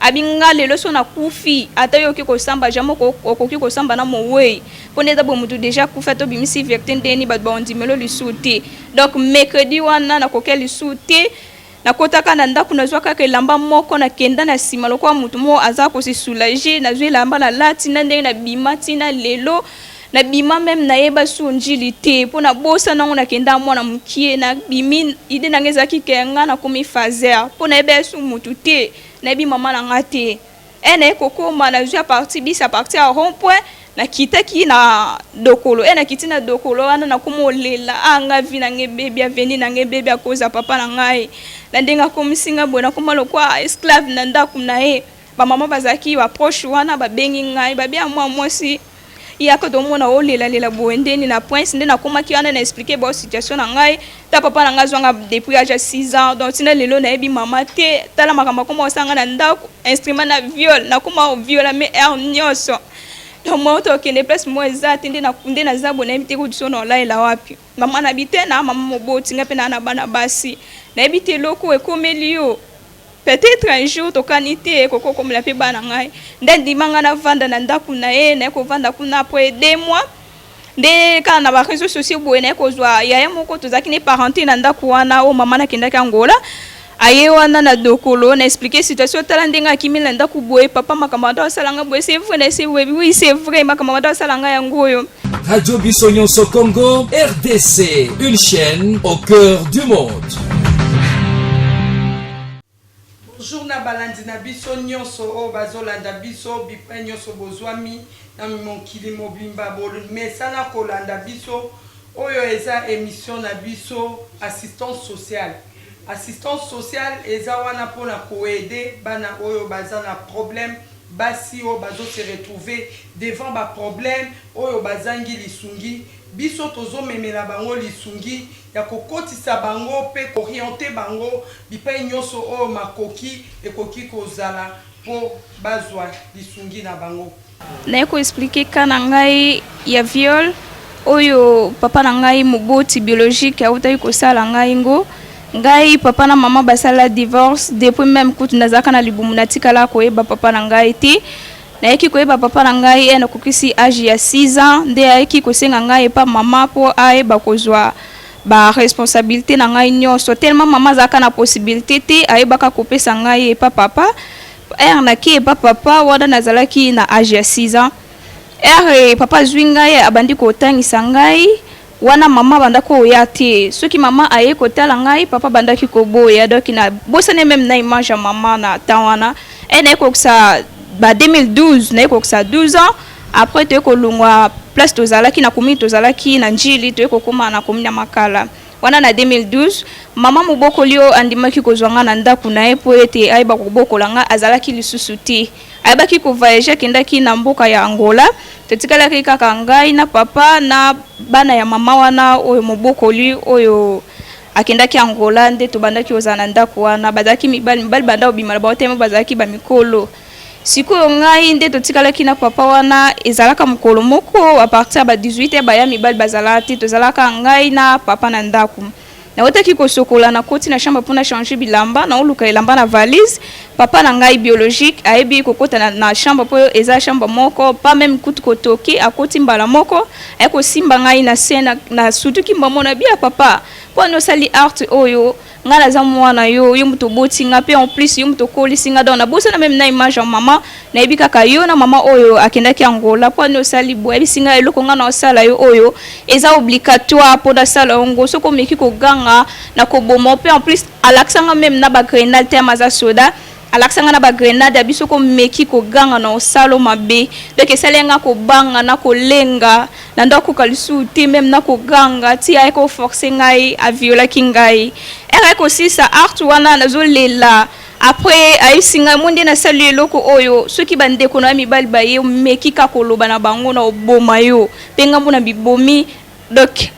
abinga lelo so na kufi ata yo ki ko samba jamo ko ki ko samba na mowe pone da bomutu déjà kufa to bimisi vectin deni ba bondimelo lisuti donc mercredi wana na koke lisuti na kotaka na ndako na zwaka ke lamba moko na kenda na sima lokwa mutu mo aza ko se soulager na zwe lamba na lati na ndenge na bimati na lelo na bima même na yeba sunjili te pona bosa nango na kenda mwana mukie na bimi ide na ngeza ki kenga na komi fazer pona yeba su mutu te na bi mama na ngate ene kokoma na zwa parti bisa parti a rond point na kitaki na dokolo ena kitina dokolo wana na komolela anga vi na ngebebe aveni na ngebebe akoza papa na ngai na ndenga komisinga bona komalo kwa esclave na ndaku na ye ba mama bazaki ba proche wana ba bengi ngai ba bia mwasi yako do mona olela lela boendeni na point ndena komaki wana na expliquer ba situation na ngai ta papa na ngai zwanga depuis âge 6 ans donc tina lelo na ebi mama te tala makamba koma osanga na ndaku instrument na viol na koma viola me nyoso donc moi to kende place moi ezati nde na zabo na ebite kudiso na laila wapi mama na bite na mama moboti nga pe na bana basi na ebite loko ekomeli yo peut-être un jour to kanite koko comme la pe bana ngai nde dimanga na vanda na ndaku na ye na ko vanda kuna après 2 mois nde kana na ba réseaux sociaux boye na ko zwa ya moko to zakine parenté na ndaku wana o mama na kenda ka Angola aye wana na dokolo na expliquer situation tala ndenga kimila ndaku boye papa makamado salanga boye c'est vrai c'est oui c'est vrai makamado salanga yangoyo Radio Biso Nyonso Congo RDC, une chaîne au cœur du monde. Bonjour na balandi na biso nyonso o bazolanda biso bipa nyonso bozwami na monkili mobimba bolo mesana kolanda biso oyo eza émission na biso assistance sociale. Assistance sociale eza wana pona koede bana oyo baza na problème basi o bazo se retrouver devant ba problème oyo bazangi lisungi biso tozo memela bango lisungi ya kokotisa bango pe orienter bango bipa nyonso o makoki ekoki kozala po bazwa lisungi na bango na ko expliquer kana ngai ya viol oyo papa na ngai moboti biologique autai ko sala ngai ngo ngai papa na mama basala divorce depuis même kutu nazaka na libumu natikala ko eba papa na ngai ti na eki ko eba papa na ngai ena kokisi âge ya 6 ans nde eki ko senga ngai pa mama po aeba kozwa ba responsabilité na ngai nyonso tellement mama zaka na possibilité te aeba ka kopesa ngai pa papa na ki pa papa wada nazalaki na âge ya 6 ans papa zwinga ye abandi ko tangisa ngai wana mama bandako yati soki mama aye ko tala ngai papa bandaki ko boya donc na bosane même na image ya mama na tawana ene ko sa ba 2012 na ko sa 12 ans après te ko lungwa place tozalaki na komi tozalaki na njili te ko koma na komi na makala wana na 2012 mama moboko lio andimaki ko zwanga na ndaku na e po ete aiba ko bokola nga azalaki lisusu ti aibaki ko voyager kendaki na mboka ya Angola tetikala kaka ngai na papa na bana ya mama wana oyo mobokoli oyo akendaki Angola nde to bandaki ozana ndaku wana bazaki mibali banda obimala ba otema bazaki ba mikolo siko ngai nde totikala kina papa wana ezalaka mukolo moko a partir ba 18 ba ya mibali bazalati tozalaka ngai na papa na ndaku na otaki ko sokola na koti na chambre pour na changer bilamba na oluka elamba na valise papa na ngai biologique ayebi kokota na chambre po eza chambre moko pas même kutu kotoki akoti mbala moko ayeko simba ngai na scène na sutuki mbamona bia papa po no sali art oyo ngala za mwana yo muto boti nga pe en plus muto koli singa dans na bosa na même na image ya mama na yebi kaka yo na mama oyo akendaki Angola po no sali bo yebi singa eloko nga na osala yo oyo eza obligatoire pour da sala ngo soko meki ko ganga na ko bomo pe en plus alaksanga même na ba grenade te maza soda alaksanga na ba grenade abiso ko meki ko ganga na osalo mabe donc esalenga ko banga na ko lenga na ndako kalisu te même na ko ganga ti ay ko forcer ngai a viola kingai era ko si sa art wana na zolela après ay singa monde na salu loko oyo soki bande ko na mibali baye meki ka koloba na bango na oboma yo penga mbona bibomi donc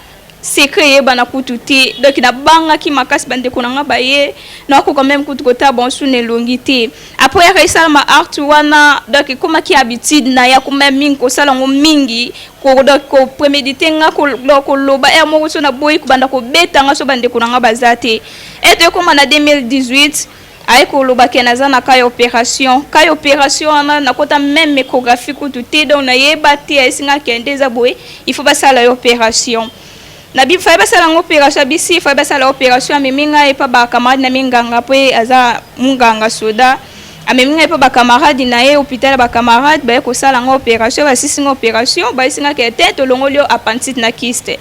secret bana kututi donc na banga ki makasi bande ko nga baye na ko quand même kutu kota bon sune longité après récemment ma art wana donc comme ki habitude na ya ko même mingi ko sala ngo mingi ko donc ko préméditer nga ko loba e mo so na boy ko banda ko beta nga so bande ko nga bazate et comme na 2018 aye koloba ke naza na ka opération wana nakota même échographie kutu te donc nayeba te esinga kende eza boye il faut basala opération na bi fa basala opération bisi fa basala opération amemi ngai pa ba camarade na minganga pe aza munganga soda amemi ngai pa ba camarade na ye hôpital ba camarade ba ko sala opération ba sisi opération ba singa ke tête longoli appendicite na kyste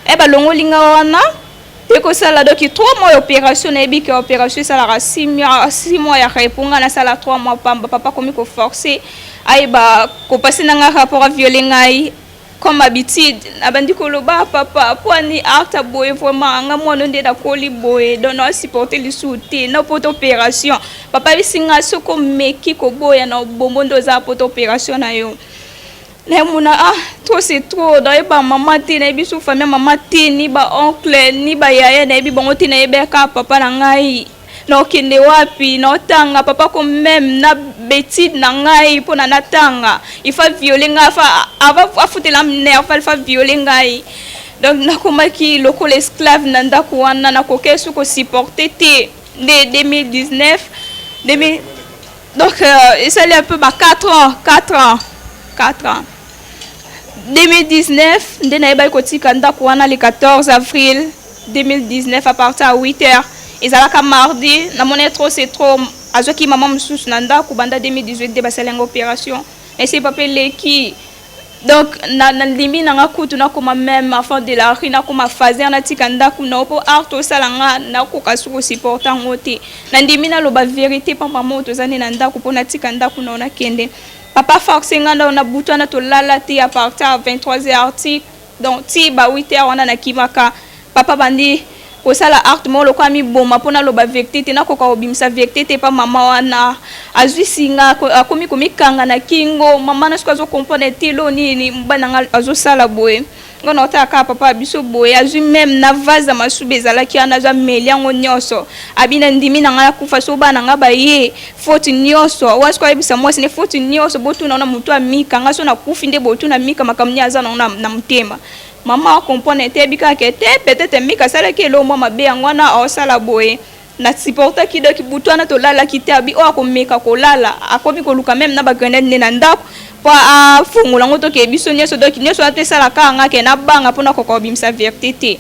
e ba longoli nga wana et que ça là donc 3 mois d'opération et bien que opération ça la 6 mois ya répondre na ça la 3 mois papa comme ko forcer ay ba ko passer na rapport à violer ngai comme habitude abandi ko loba papa pour ni art boy vraiment nga mo ndé da ko li boy donc no supporter le soutien na pour opération papa bisinga soko meki ko boya na bombo ndo za pour opération na yo les mona trop c'est trop dans ba maman ti na bisu famille maman ti ni ba oncle ni ba yaya na bi bongo ti na yebeka papa na ngai na okende wapi na otanga papa ko même na betide na ngai pona natanga il faut violer ngai fa ava foutre la nerf fa violer ngai donc nakomaki loko l'esclave na ndako wana na kokesu ko supporter te de 2019 donc ça allait un peu 4 ans 2019, le 14 avril 2019 à partir de 8h. Et ça va mardi, c'est trop. Azoki maman me sous nanda kubanda 2018 de basalengo opération. Et c'est pas pelé qui donc na limi na kutu na kuma même enfant de la rue na kuma fazer na tikanda kuna opo arto salanga na ko kasuko supporter ngote. Na ndimi na loba vérité papa moto zane na ndako pona tikanda kuna na kende. Papa forcé nganda on a boutona to lala ti à partir à 23h donc ti ba 8h on a na kimaka papa bandi ko sala art mo lo kwa mi boma pona lo ba vecté te na ko ka obimisa vecté te pa mama wana azwi singa akomi komikanga na kingo mama na sikazo comprendre te lo nini mbana nga azo sala boye ngona otaka papa biso boye azwi même na vaza masube zala ki ana za meliango nyoso abina ndimi na nga kufa so bana nga ba ye faute nyoso wasko ebisa mwasi ne faute nyoso botu na mutu amika nga so na kufi nde botu na mika makamnya za na mutema mama comprendre te bika ke te peut-être mika sala ke lo mama be ngwana o sala boye na supporta kido ki butwana to lala kite abi o akomeka ko lala akomi ko luka même na ba grenade na ndako pa fungula ngoto ke biso nyeso doki nyeso atesala kanga ke na banga pona ko bimisa verité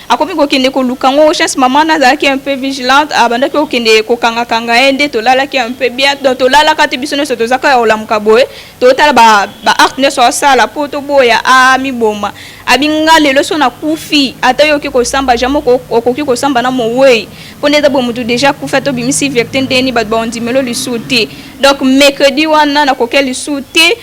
akomi ko kende ko luka ngo chance maman na za ki un peu vigilante abanda ko kende ko kanga ende to lala ki un peu bien donc to lala ka te biso nyeso to zaka o lam kaboy to tala ba art nyeso sala poto boya a mi boma abinga lelo so na kufi ata yo ki ko samba jamo ko ki ko samba na mo wey pone da bo mutu déjà kufa to bimisi verité ndeni ba bondi melo li souté donc mercredi wana na ko keli souté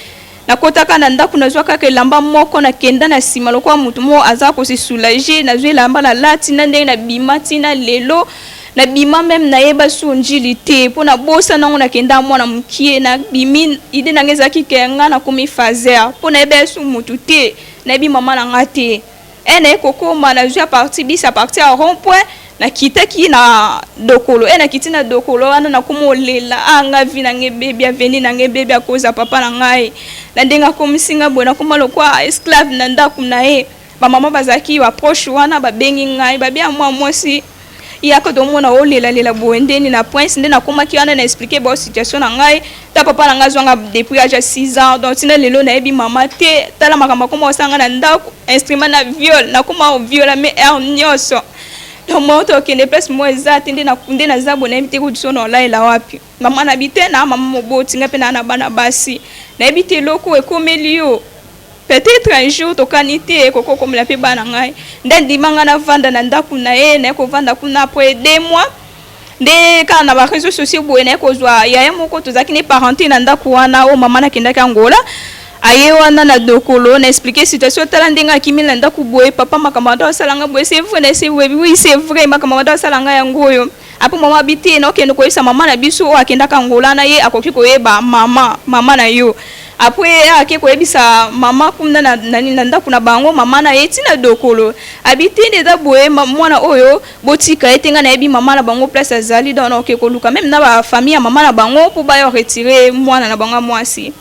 na kotaka na ndako na zwaka ke lamba moko na kenda na sima lokwa mutu mo aza ko se soulager na zwe lamba na lati na ndenge na bimati na lelo na bima même na yeba sunjilité pona bosa na ngona kenda mwana mukie na bimi ide na ngeza ki kenga na komi fazer pona yeba su mutu te na bi mama na ngate ene kokoma na zwa parti bisa parti à rond point na kitaki na dokolo na kitina dokolo wana na komolela anga vina ngebebe aveni na ngebebe akoza papa na ngai na ndenga komisinga bona komalo kwa esclave na ndaku na ye ba mama bazaki wa proche wana ba bengi ngai ba bia mwasi yako do mona olela boendeni na prince ndena komaki wana na expliquer ba situation na ngai ta papa na ngai zwanga depuis âge 6 ans donc tina lelo na ebi mama te tala makamba koma osanga na ndaku instrument na viol na koma viola me nyoso donc moi to kende place moi ezati nde na zabo na ebite kudiso na olaila wapi mama na bite na mama moboti nga pe na bana basi na ebite loko ekomeli yo peut-être un jour to kanite koko komela pe bana ngai nde ndimanga na vanda na ndaku na ye na ko vanda kuna après 2 mois nde kana na ba réseaux sociaux boye na ko zwa yaya moko to zakine parenté na ndaku wana o mama na kenda ka Angola aye wana na dokolo na expliquer situation tala ndenga kimila ndaku boye papa makamada salanga boye c'est vrai c'est oui c'est vrai makamada salanga yangoyo apo mama biti na okende ko isa mama na biso akenda ka Angola na ye akoki ko yeba mama na yo après ake ko ebisa mama kumna na ndaku na bango mama na ye tina dokolo abiti ndeza boye mwana oyo botika etenga na ebi mama na bango place azali donc okeko luka même na ba famille ya mama na bango pour ba yo retirer mwana na bango mwasi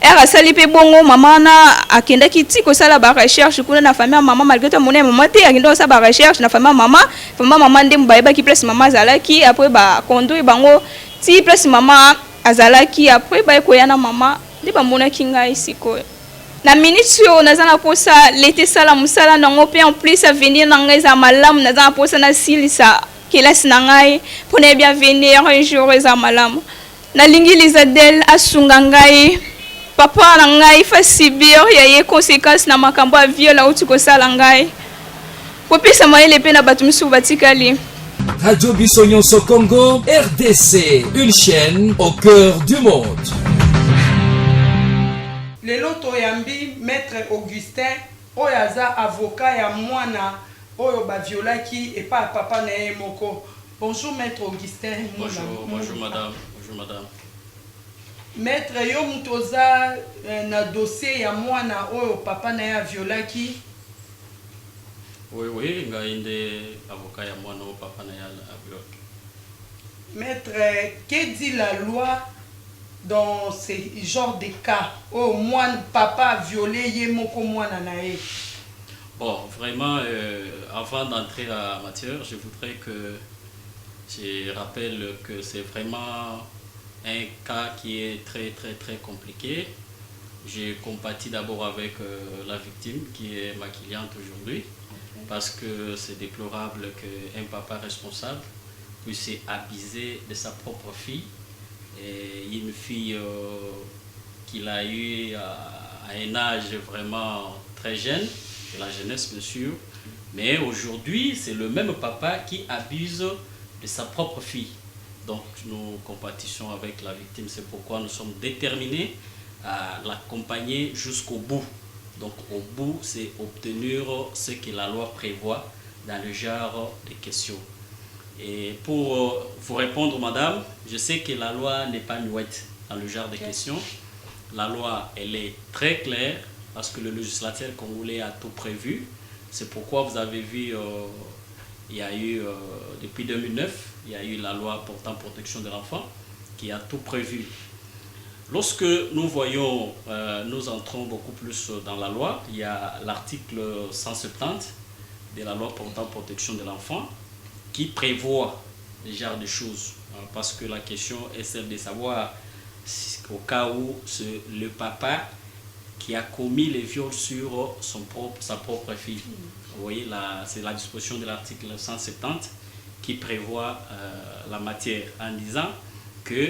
era sali pe bongo mama na akenda kiti ko sala ba recherche kuna na famille mama malgré tout mon maman te akenda sa ba recherche na famille mama ndem ba ba ki place mama zalaki après ba conduire bango ti place mama azalaki après ba ko yana mama de ba mona kinga isiko na minute yo nazana posa l'été sala musala nango pe en plus à venir nanga za malam nazana posa na silisa kelasi nangai pone bien venir un jour za malam na lingi lizadel asunga ngai papa na ngai fa sibir ya ye conséquence na makambo a viola uti ko sala ngai popisa maele pe na batu misu batikali. Radio Biso Nyonso Congo, RDC, une chaîne au cœur du monde. Lelo toyambi maître Augustin oyaza avocat ya mwana oyo ba violaki et pas papa na ye moko. Bonjour maître Augustin. Bonjour madame. Bonjour madame. Maître yo mutoza na dossier ya mwana oyo papa na ya violaki. Oui, ngainde avocat ya mwana oyo papa na ya violaki. Maître, que dit la loi dans ce genre de cas où papa a violé yemoko mwana na ye? Bon, vraiment, avant d'entrer à la matière, je voudrais que je rappelle que c'est vraiment un cas qui est très compliqué. J'ai compati d'abord avec la victime qui est ma cliente aujourd'hui, parce que c'est déplorable qu'un papa responsable puisse abuser de sa propre fille. Et une fille qu'il a eue à un âge vraiment très jeune, de la jeunesse bien sûr, mais aujourd'hui c'est le même papa qui abuse de sa propre fille. Donc nous compatissons avec la victime, c'est pourquoi nous sommes déterminés à l'accompagner jusqu'au bout. Donc au bout, c'est obtenir ce que la loi prévoit dans le genre de questions. Et pour vous répondre, madame, je sais que la loi n'est pas muette dans le genre de questions. La loi, elle est très claire parce que le législateur congolais a tout prévu. C'est pourquoi vous avez vu, il y a eu, depuis 2009, il y a eu la loi portant protection de l'enfant qui a tout prévu. Lorsque nous voyons, nous entrons beaucoup plus dans la loi, il y a l'article 170 de la loi portant protection de l'enfant qui prévoit ce genre de choses. Parce que la question est celle de savoir au cas où c'est le papa qui a commis les viols sur sa propre fille. Vous voyez, c'est la disposition de l'article 170 qui prévoit la matière en disant que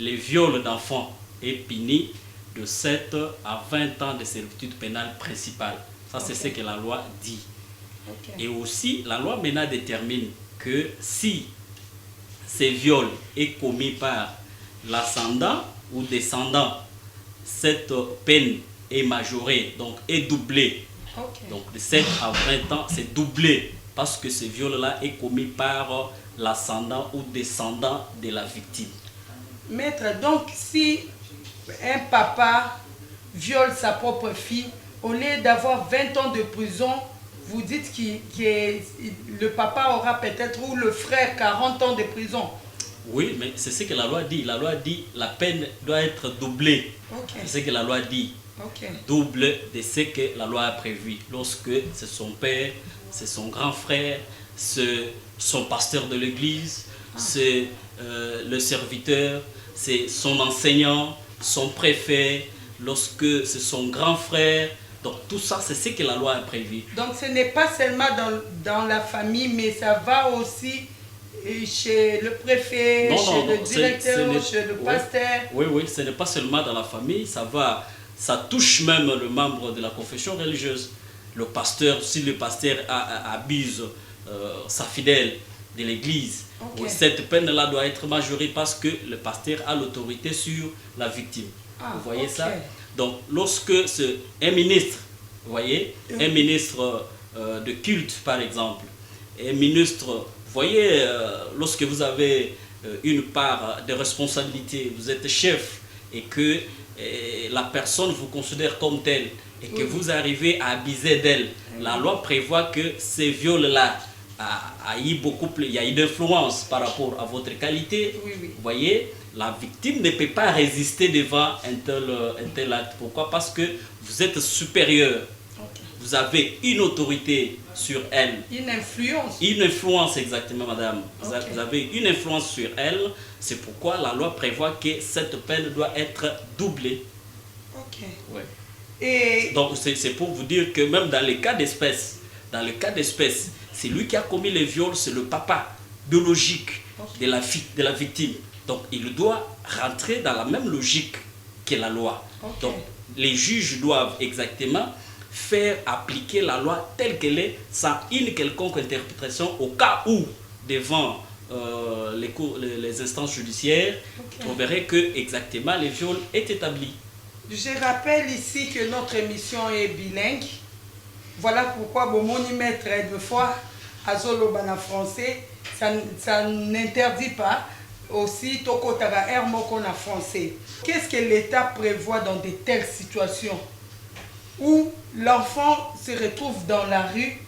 les viols d'enfants est puni de 7 à 20 ans de servitude pénale principale. Ça, c'est ce que la loi dit. Et aussi, la loi maintenant détermine que si ces viols est commis par l'ascendant ou descendant, cette peine est majorée, donc est doublée. Donc de 7 à 20 ans, c'est doublé parce que ce viol-là est commis par l'ascendant ou descendant de la victime. Maître, donc si un papa viole sa propre fille, au lieu d'avoir 20 ans de prison, vous dites que le papa aura peut-être, ou le frère, 40 ans de prison. Oui, mais c'est ce que la loi dit. La loi dit que la peine doit être doublée. C'est ce que la loi dit. Double de ce que la loi a prévu. Lorsque c'est son père, c'est son grand frère, c'est son pasteur de l'église, c'est le serviteur, c'est son enseignant, son préfet, lorsque c'est son grand frère. Donc tout ça, c'est ce que la loi a prévu. Donc ce n'est pas seulement dans la famille, mais ça va aussi chez le préfet, chez le directeur, chez le pasteur. Oui, ce n'est pas seulement dans la famille, ça touche même le membre de la confession religieuse. Le pasteur, si le pasteur abuse sa fidèle de l'église, cette peine-là doit être majorée parce que le pasteur a l'autorité sur la victime. Vous voyez ça? Donc, lorsque c'est un ministre, vous voyez, un ministre de culte, par exemple, un ministre, vous voyez, lorsque vous avez une part de responsabilité, vous êtes chef et que la personne vous considère comme telle et que vous arrivez à abuser d'elle, la loi prévoit que ces viols-là il y a eu d'influence par rapport à votre qualité, vous voyez, la victime ne peut pas résister devant un tel acte. Pourquoi? Parce que vous êtes supérieur. Vous avez une autorité sur elle. Une influence. Une influence, exactement, madame. Vous avez une influence sur elle. C'est pourquoi la loi prévoit que cette peine doit être doublée. Ok. Ouais. Et Donc, c'est pour vous dire que même dans les cas d'espèce, c'est lui qui a commis les viols, c'est le papa biologique de la victime. Donc, il doit rentrer dans la même logique que la loi. Donc, les juges doivent exactement faire appliquer la loi telle qu'elle est, sans une quelconque interprétation, au cas où, devant les instances judiciaires, on verrait que exactement les viols est établi. je rappelle ici que notre émission est bilingue. Voilà pourquoi Bomoni Maître une fois à Zoloban en français, ça n'interdit pas aussi Tokotara Hermoko en français. Qu'est-ce que l'État prévoit dans de telles situations où l'enfant se retrouve dans la rue,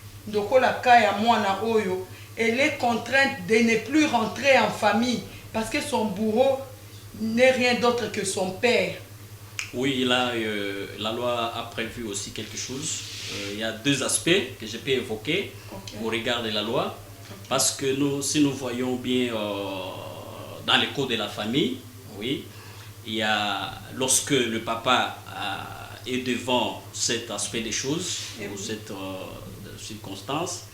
elle est contrainte de ne plus rentrer en famille parce que son bourreau n'est rien d'autre que son père. Oui, là, la loi a prévu aussi quelque chose. Il y a deux aspects que je peux évoquer au regard de la loi. Parce que si nous voyons bien dans le code de la famille, oui, il y a, lorsque le papa est devant cet aspect des choses, ou cette circonstance,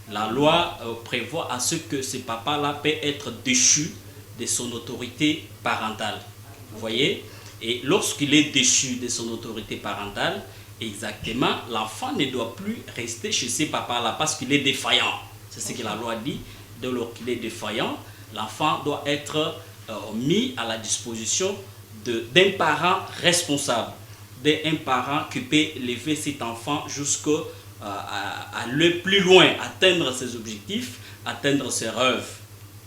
la loi prévoit à ce que ce papa-là peut être déchu de son autorité parentale. Vous voyez? Et lorsqu'il est déchu de son autorité parentale, exactement, l'enfant ne doit plus rester chez ses papas-là parce qu'il est défaillant. C'est ce que la loi dit. Dès lors qu'il est défaillant, l'enfant doit être mis à la disposition d'un parent responsable, d'un parent qui peut élever cet enfant jusqu'à aller plus loin, atteindre ses objectifs, atteindre ses rêves.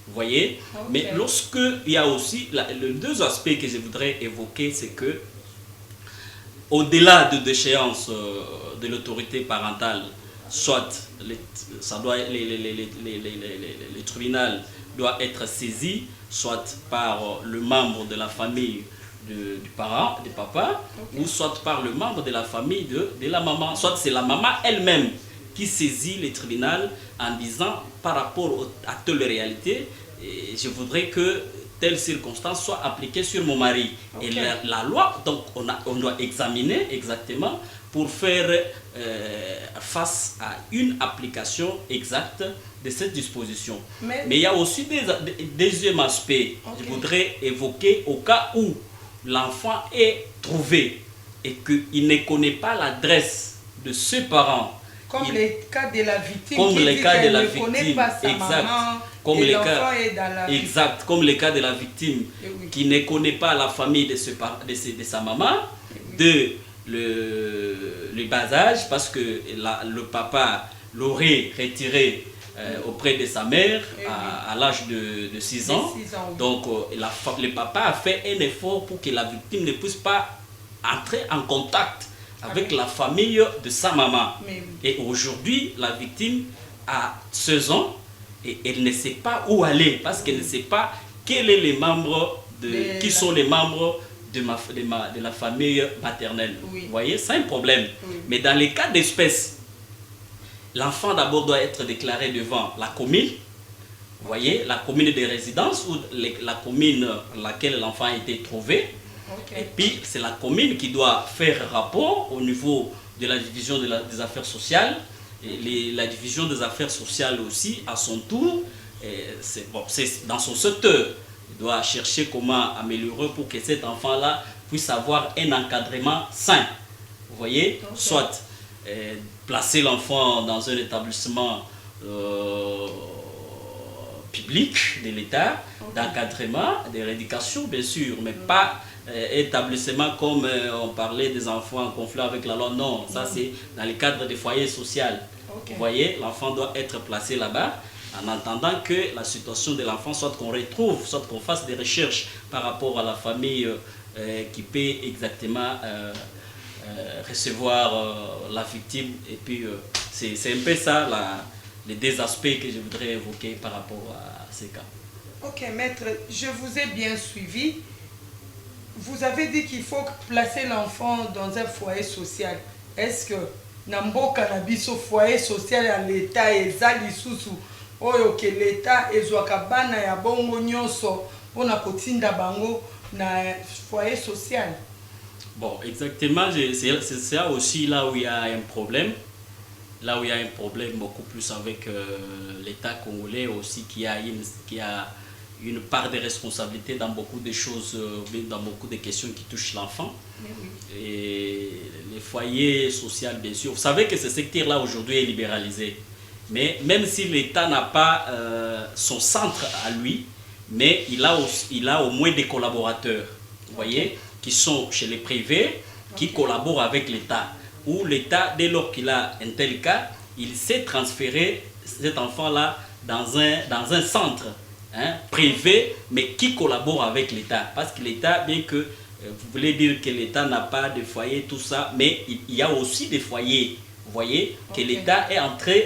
Vous voyez? Mais lorsqu'il y a aussi les deux aspects que je voudrais évoquer, c'est que au-delà de l'échéance de l'autorité parentale, soit le tribunal doit être saisi, soit par le membre de la famille du parent, du papa, ou soit par le membre de la famille de la maman, soit c'est la maman elle-même qui saisit le tribunal en disant par rapport à telle réalité, je voudrais que telle circonstance soit appliquée sur mon mari. Et la loi, donc on doit examiner exactement pour faire face à une application exacte de cette disposition. Mais il y a aussi des deuxième aspect, je voudrais évoquer au cas où l'enfant est trouvé et qu'il ne connaît pas l'adresse de ses parents. Comme le cas de la victime, comme qui le dit cas de la ne victime, connaît pas sa maman, comme et le l'enfant cas, est dans la exact, comme le cas de la victime qui ne connaît pas la famille de sa maman, de le bas âge, parce que le papa l'aurait retiré auprès de sa mère à l'âge de 6 ans. Donc le papa a fait un effort pour que la victime ne puisse pas entrer en contact avec la famille de sa maman. Et aujourd'hui, la victime a 16 ans et elle ne sait pas où aller parce qu'elle ne sait pas quels sont les membres qui sont les membres de la famille maternelle. Vous voyez, c'est un problème. Mais dans les cas d'espèce, l'enfant d'abord doit être déclaré devant la commune. Vous voyez, la commune de résidence ou la commune dans laquelle l'enfant a été trouvé. Et puis, c'est la commune qui doit faire rapport au niveau de la division des affaires sociales. Et la division des affaires sociales aussi, à son tour, c'est dans son secteur. Il doit chercher comment améliorer pour que cet enfant-là puisse avoir un encadrement sain. Vous voyez, soit placer l'enfant dans un établissement public de l'État, d'encadrement, de rééducation, bien sûr, mais pas établissement comme on parlait des enfants en conflit avec la loi. Non, ça c'est dans le cadre des foyers sociaux. Vous voyez, l'enfant doit être placé là-bas en attendant que la situation de l'enfant soit qu'on retrouve, soit qu'on fasse des recherches par rapport à la famille qui peut exactement recevoir la victime. Et puis c'est un peu ça les deux aspects que je voudrais évoquer par rapport à ces cas. Ok, maître, je vous ai bien suivi. Vous avez dit qu'il faut placer l'enfant dans un foyer social. Est-ce que Namboka Nabiso foyer social à l'État et Zali Susu, oyo que l'État ezwaka bana ya bongo nyonso pona kotinda bango na foyer social? Bon, exactement, c'est ça aussi là où il y a un problème. Là où il y a un problème beaucoup plus avec l'État congolais aussi qui a une part de responsabilité dans beaucoup de choses, dans beaucoup de questions qui touchent l'enfant. Oui. Et les foyers sociaux, bien sûr. Vous savez que ce secteur-là aujourd'hui est libéralisé. Mais même si l'État n'a pas son centre à lui, mais il a au moins des collaborateurs, vous voyez, qui sont chez les privés, qui collaborent avec l'État. Où l'État, dès lors qu'il a un tel cas, il sait transférer cet enfant-là dans un centre privé, mais qui collabore avec l'État. Parce que l'État, bien que vous voulez dire que l'État n'a pas de foyer, tout ça, mais il y a aussi des foyers, vous voyez, que l'État est en train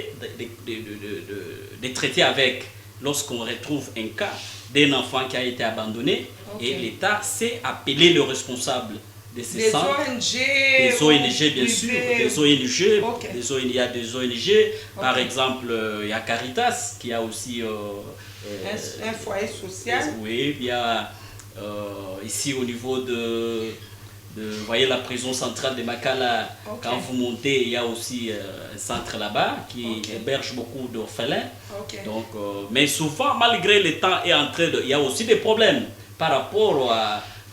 de traiter avec. Lorsqu'on retrouve un cas d'un enfant qui a été abandonné, et l'État sait appeler le responsable de ces centres, des ONG bien sûr, des ONG, il y a des ONG, par exemple il y a Caritas qui a aussi un foyer social. Oui, il y a ici au niveau de vous voyez la prison centrale de Makala, quand vous montez, il y a aussi un centre là-bas qui héberge beaucoup d'orphelins. Donc, mais souvent, malgré le temps est en train de... Il y a aussi des problèmes par rapport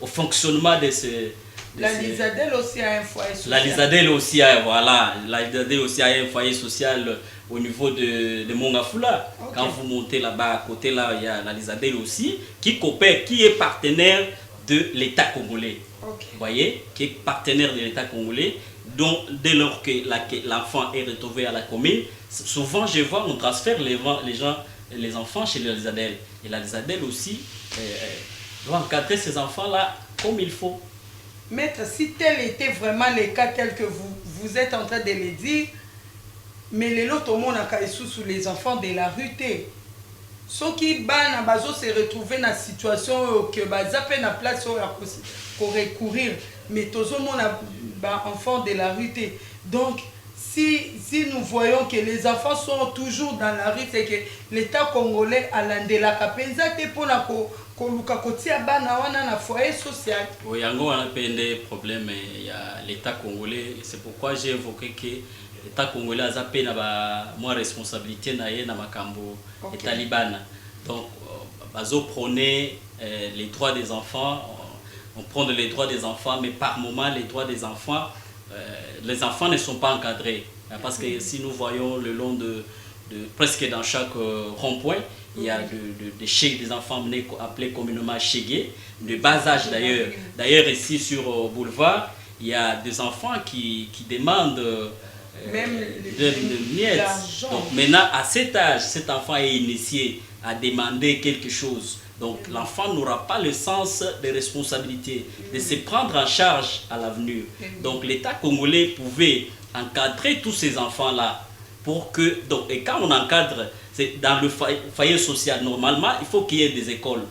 au fonctionnement de ces... La Lisadelle aussi a un foyer social. La Lisadelle aussi a, voilà, la Lisadelle aussi a un foyer social au niveau de Mongafula. Quand vous montez là-bas, à côté là, il y a la Lisadelle aussi, qui coopère, qui est partenaire de l'État congolais. Vous voyez, qui est partenaire de l'État congolais. Donc, dès lors que l'enfant est retrouvé à la commune, souvent je vois, on transfère les enfants chez la Lisadelle. Et la Lisadelle aussi doit encadrer ces enfants-là comme il faut. Maître, si tel était vraiment le cas tel que vous êtes en train de le dire, mais les autres monde a sous les enfants de la rue. Ceux qui bana bazo se retrouver dans la situation que baza pe na place pour recourir, mais tous les monde enfants de la rue. Donc si nous voyons que les enfants sont toujours dans la rue, c'est que l'État congolais a l'andela kapenza te pona koluka kotia bana wana na foyer social. Oui, on a des problèmes, il y a l'État congolais, c'est pourquoi j'ai évoqué que l'État congolais a zappé moins responsabilité na makambo et talibana. Donc bazo prôner les droits des enfants, on prend les droits des enfants, mais par moment les droits des enfants ne sont pas encadrés. Parce que si nous voyons le long de presque dans chaque rond-point, il y a des enfants appelés communément chégués, de bas âge d'ailleurs. D'ailleurs ici sur Boulevard, il y a des enfants qui demandent de miettes. Donc maintenant à cet âge, cet enfant est initié à demander quelque chose. Donc l'enfant n'aura pas le sens de responsabilité, de se prendre en charge à l'avenir. Donc l'État congolais pouvait encadrer tous ces enfants-là pour que... Donc, et quand on encadre, c'est dans le foyer social, normalement, il faut qu'il y ait des écoles,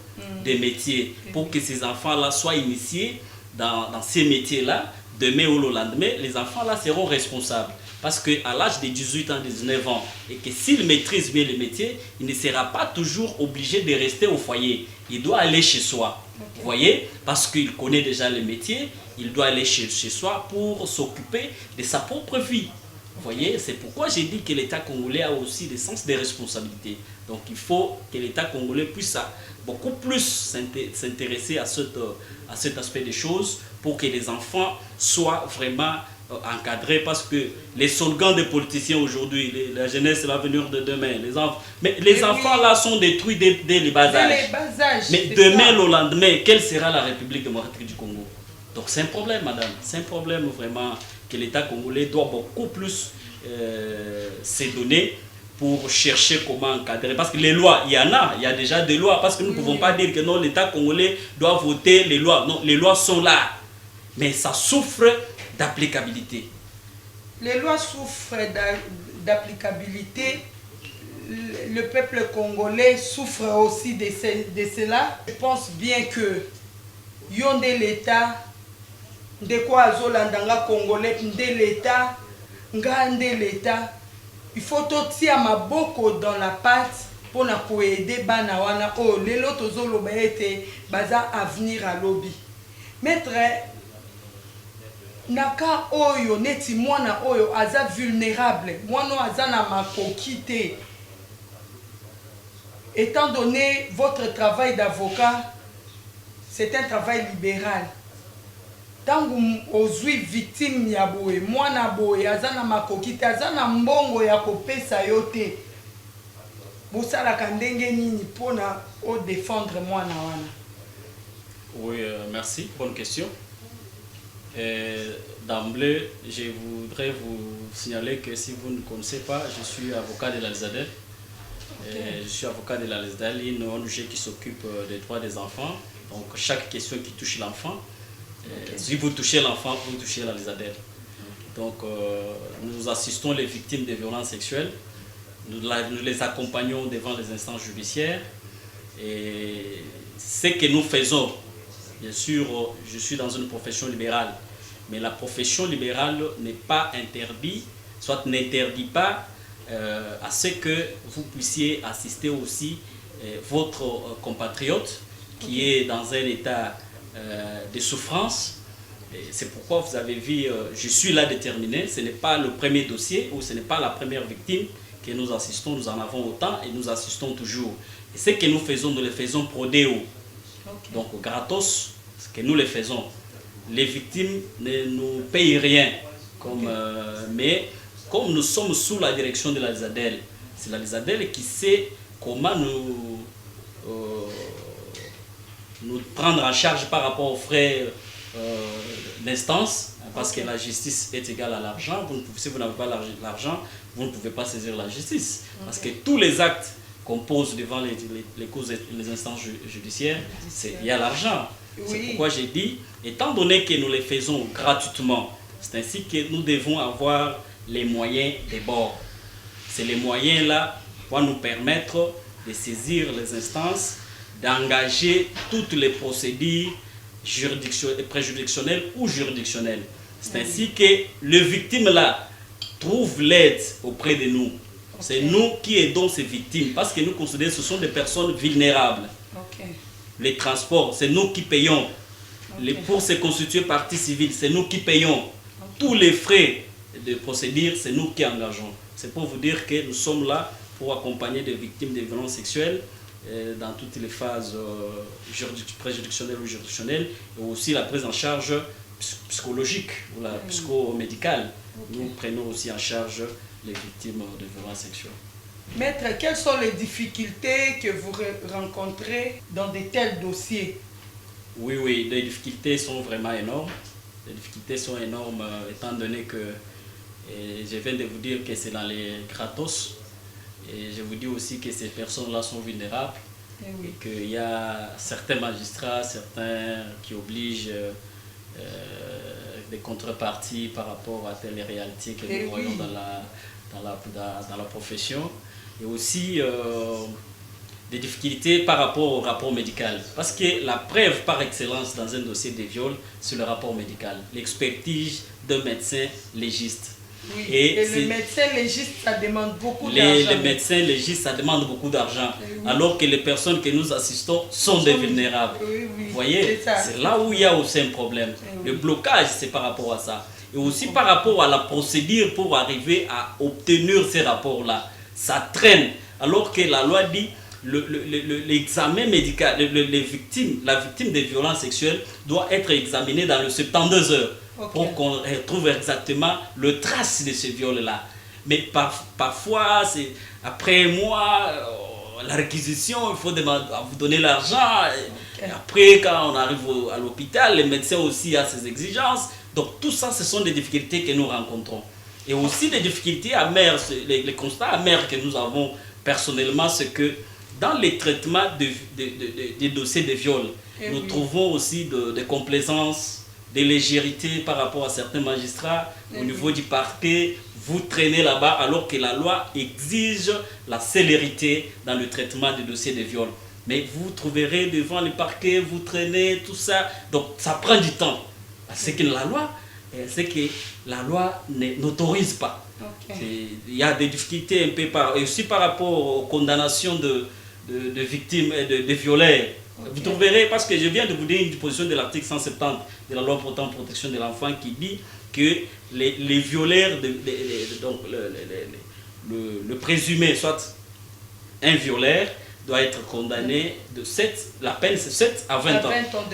des métiers, pour que ces enfants-là soient initiés dans ces métiers-là. Demain ou le lendemain, les enfants-là seront responsables. Parce qu'à l'âge de 18 ans, 19 ans, et que s'il maîtrise bien le métier, il ne sera pas toujours obligé de rester au foyer. Il doit aller chez soi. Vous voyez? Parce qu'il connaît déjà le métier, il doit aller chez soi pour s'occuper de sa propre vie. Vous voyez? C'est pourquoi j'ai dit que l'État congolais a aussi des sens de responsabilité. Donc il faut que l'État congolais puisse beaucoup plus s'intéresser à cet aspect des choses pour que les enfants soient vraiment encadrés, parce que les slogans des politiciens aujourd'hui, la jeunesse c'est l'avenir de demain, mais les enfants là sont détruits dès les bas âge. Mais demain, le lendemain, quelle sera la République démocratique du Congo? Donc c'est un problème, madame, c'est un problème vraiment que l'État congolais doit beaucoup plus se donner pour chercher comment encadrer. Parce que les lois, il y a déjà des lois, parce que nous ne pouvons pas dire que non, l'État congolais doit voter les lois. Non, les lois sont là, mais ça souffre d'applicabilité. Les lois souffrent d'applicabilité. le peuple congolais souffre aussi de cela. Je pense bien que yon de l'État, de quoi azolandanga congolais, de l'État, nga de l'État, il faut totia maboko dans la pâte pour na aider bana wana oh lelo tozolo ba ete baza avenir à lobby. Maître naka oyo neti mwana oyo aza vulnérable, mwana aza na makoki te. Étant donné votre travail d'avocat, c'est un travail libéral. Tangu ozwi victime ya boye, mwana boye aza na makoki te, aza na mbongo ya kopesa yo te. Bosalaka ndenge nini pona o défendre mwana wana? Oui, merci, bonne question. D'emblée, je voudrais vous signaler que si vous ne connaissez pas, je suis avocat de l'Alizadel. Je suis avocat de l'Alizadel, une ONG qui s'occupe des droits des enfants. Donc chaque question qui touche l'enfant, si vous touchez l'enfant, vous touchez l'Alizadel. Donc nous assistons les victimes de violences sexuelles, nous les accompagnons devant les instances judiciaires. Et ce que nous faisons, bien sûr, je suis dans une profession libérale, mais la profession libérale n'est pas interdite, soit n'interdit pas à ce que vous puissiez assister aussi votre compatriote qui est dans un état de souffrance. C'est pourquoi vous avez vu, je suis là déterminé, ce n'est pas le premier dossier ou ce n'est pas la première victime que nous assistons, nous en avons autant et nous assistons toujours. Et ce que nous faisons, nous le faisons pro deo. Donc gratos, ce que nous le faisons. Les victimes ne nous payent rien, mais comme nous sommes sous la direction de l'Alizadel, c'est l'Alizadel qui sait comment nous prendre en charge par rapport aux frais d'instance, parce que la justice est égale à l'argent. Si vous n'avez pas l'argent, vous ne pouvez pas saisir la justice. Parce que tous les actes qu'on pose devant les instances judiciaires, il y a l'argent. Oui. C'est pourquoi j'ai dit, étant donné que nous les faisons gratuitement, c'est ainsi que nous devons avoir les moyens des bords. C'est les moyens-là qui vont nous permettre de saisir les instances, d'engager toutes les procédures préjuridictionnelles ou juridictionnelles. C'est ainsi que les victimes-là trouvent l'aide auprès de nous. C'est nous qui aidons ces victimes parce que nous considérons que ce sont des personnes vulnérables. Les transports, c'est nous qui payons. Pour se constituer partie civile, c'est nous qui payons. Tous les frais de procédure, c'est nous qui engageons. C'est pour vous dire que nous sommes là pour accompagner des victimes de violences sexuelles dans toutes les phases préjuridictionnelles ou juridictionnelles, et aussi la prise en charge psychologique ou la psychomédicale. Nous prenons aussi en charge les victimes de violences sexuelles. Maître, quelles sont les difficultés que vous rencontrez dans de tels dossiers? Oui, les difficultés sont vraiment énormes. Les difficultés sont énormes étant donné que je viens de vous dire que c'est dans les gratos. Et je vous dis aussi que ces personnes-là sont vulnérables. Et qu'il y a certains magistrats, certains qui obligent des contreparties par rapport à telle réalité que nous voyons dans la profession. Et aussi des difficultés par rapport au rapport médical. Parce que la preuve par excellence dans un dossier de viol, c'est le rapport médical. L'expertise d'un médecin légiste. Oui. Et le médecin légiste, ça demande beaucoup d'argent. Les médecins légistes, ça demande beaucoup d'argent. Alors que les personnes que nous assistons sont des vulnérables. Vous voyez, c'est là où il y a aussi un problème. Le blocage, c'est par rapport à ça. Et aussi par rapport à la procédure pour arriver à obtenir ces rapports-là. Ça traîne. Alors que la loi dit l'examen médical, la victime de violences sexuelles doit être examinée dans le 72 heures. Pour qu'on retrouve exactement le trace de ce viol-là. Mais parfois, c'est après un mois, la réquisition, il faut vous donner l'argent. Après, quand on arrive à l'hôpital, les médecins aussi ont ces exigences. Donc tout ça, ce sont des difficultés que nous rencontrons. Et aussi des difficultés amères, les constats amers que nous avons personnellement, c'est que dans les traitements des dossiers de viol, nous trouvons aussi des complaisances de légèreté par rapport à certains magistrats au niveau du parquet, vous traînez là-bas alors que la loi exige la célérité dans le traitement des dossiers de viol. Mais vous trouverez devant le parquet, vous traînez, tout ça. Donc ça prend du temps. C'est que la loi n'autorise pas. Il y a des difficultés un peu et aussi par rapport aux condamnations de victimes et de violeurs. Vous trouverez, parce que je viens de vous donner une disposition de l'article 170 de la loi portant protection de l'enfant qui dit que les violeurs, donc le présumé, soit un violeur, doit être condamné la peine c'est 7 à 20 ans.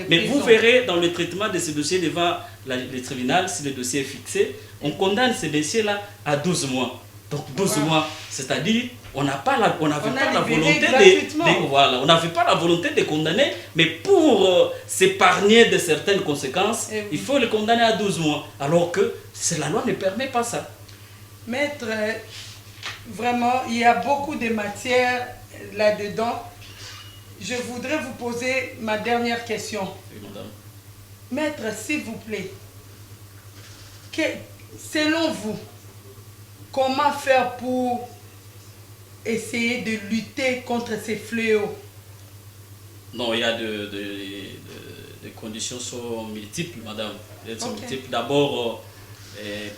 Mais vous verrez dans le traitement de ce dossier devant le tribunal, si le dossier est fixé, on condamne ce dossier-là à 12 mois. Donc 12 mois, c'est-à-dire on n'avait pas la volonté de condamner, mais pour s'épargner de certaines conséquences, il faut le condamner à 12 mois, alors que la loi ne permet pas ça. Maître, vraiment, il y a beaucoup de matières là-dedans. Je voudrais vous poser ma dernière question. Oui, madame. Maître, s'il vous plaît, selon vous, comment faire pour essayer de lutter contre ces fléaux? Non, il y a des conditions sont multiples, madame. Elles sont multiples. D'abord,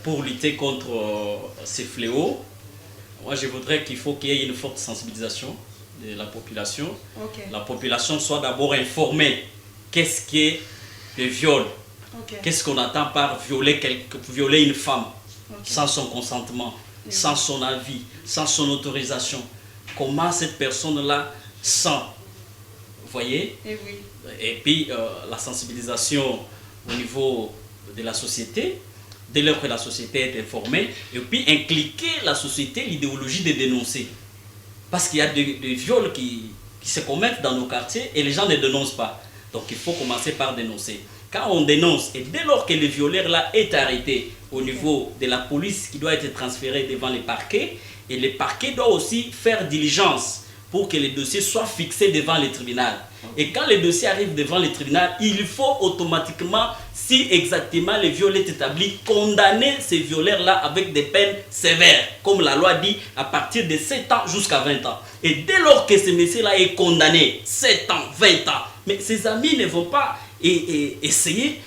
pour lutter contre ces fléaux, moi je voudrais qu'il y ait une forte sensibilisation de la population. La population soit d'abord informée. Qu'est-ce qu'est le viol? Qu'est-ce qu'on entend par violer une femme sans son consentement, sans son avis, sans son autorisation? Comment cette personne-là sent? Vous voyez? Et puis la sensibilisation au niveau de la société, dès lors que la société est informée, et puis impliquer la société, l'idéologie de dénoncer. Parce qu'il y a des viols qui se commettent dans nos quartiers et les gens ne dénoncent pas. Donc il faut commencer par dénoncer. Quand on dénonce, et dès lors que le violeur là est arrêté au niveau de la police qui doit être transféré devant les parquets, et le parquet doit aussi faire diligence pour que les dossiers soient fixés devant le tribunal. Et quand le dossier arrive devant le tribunal, il faut automatiquement, si exactement le viol est établi, condamner ces violeurs-là avec des peines sévères, comme la loi dit, à partir de 7 ans jusqu'à 20 ans. Et dès lors que ce monsieur-là est condamné, 7 ans, 20 ans, mais ses amis ne vont pas essayer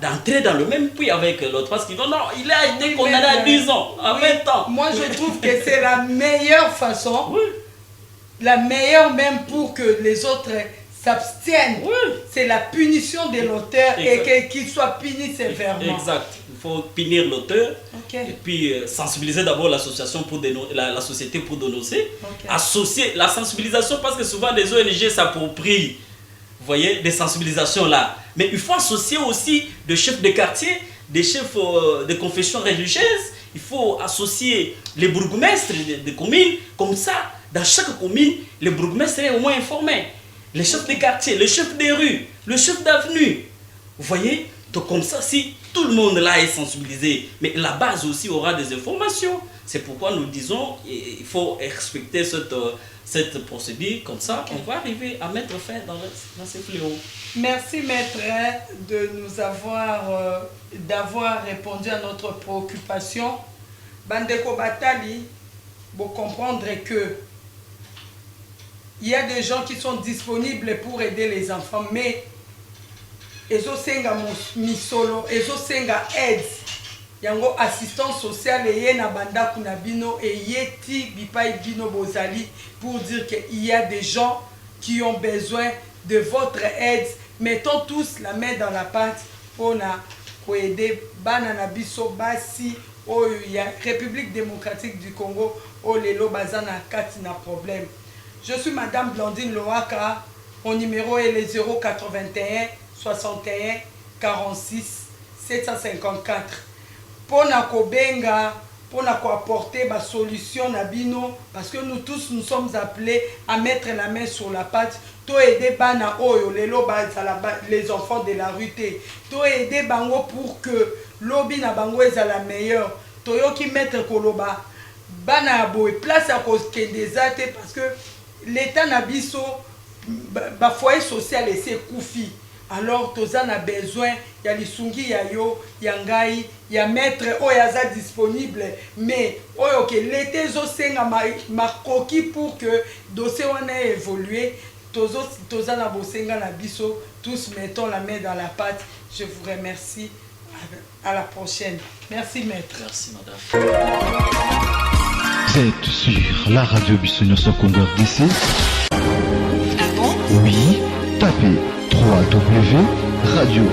d'entrer dans le même puits avec l'autre, parce qu'ils vont non, il a été condamné à 10 ans, à 20 ans. Moi je trouve que c'est la meilleure façon, la meilleure même pour que les autres s'abstiennent. C'est la punition de l'auteur et qu'il soit puni sévèrement. Exact. Il faut punir l'auteur et puis sensibiliser d'abord l'association pour la société pour dénoncer. Associer la sensibilisation, parce que souvent les ONG s'approprient, vous voyez, des sensibilisations là. Mais il faut associer aussi des chefs de quartier, des chefs de confession religieuse. Il faut associer les bourgmestres des communes. Comme ça, dans chaque commune, le bourgmestre est au moins informé. Les chefs de quartier, les chefs de rue, le chef d'avenue. Vous voyez? Donc comme ça, si tout le monde là est sensibilisé, mais la base aussi aura des informations. C'est pourquoi nous disons qu'il faut respecter cette procédure. Comme ça, on va arriver à mettre fin dans ces fléaux. Merci maître de nous d'avoir répondu à notre préoccupation. Bandeko Batali, vous comprendre que il y a des gens qui sont disponibles pour aider les enfants, mais ezosenga misolo, ezosenga aide, yango assistance sociale et na banda kunabino et yeti bipai bino bozali pour dire qu'il y a des gens qui ont besoin de votre aide. Mettons tous la main dans la pâte pour aider banana biso basi au ya République démocratique du Congo au lelo bazana katina problème. Je suis Madame Blandine Loaka. Mon numéro est le 081 61 46 754. Pour kobenga, pour apporter ma solution à bino, parce que nous tous nous sommes appelés à mettre la main sur la pâte. To aider bana oyo les enfants de la rue te. To aider bango pour que lobby na bango est la meilleure. Toyo qui mettre koloba bana boy place à cause que des athées parce que l'État n'a biso ba foyer social et c'est koufi alors toza na besoin ya lisungi ya yo ya ngai ya maître oyo aza disponible mais oyo ke l'été ezosenga makoki pour que dossier wana évoluer toza na bosenga na biso tous mettons la main dans la pâte. Je vous remercie. À la prochaine. Merci maître. Merci madame. Vous êtes sur la radio Bissonioso Congo RDC. Ah bon? Oui, tapez www.radio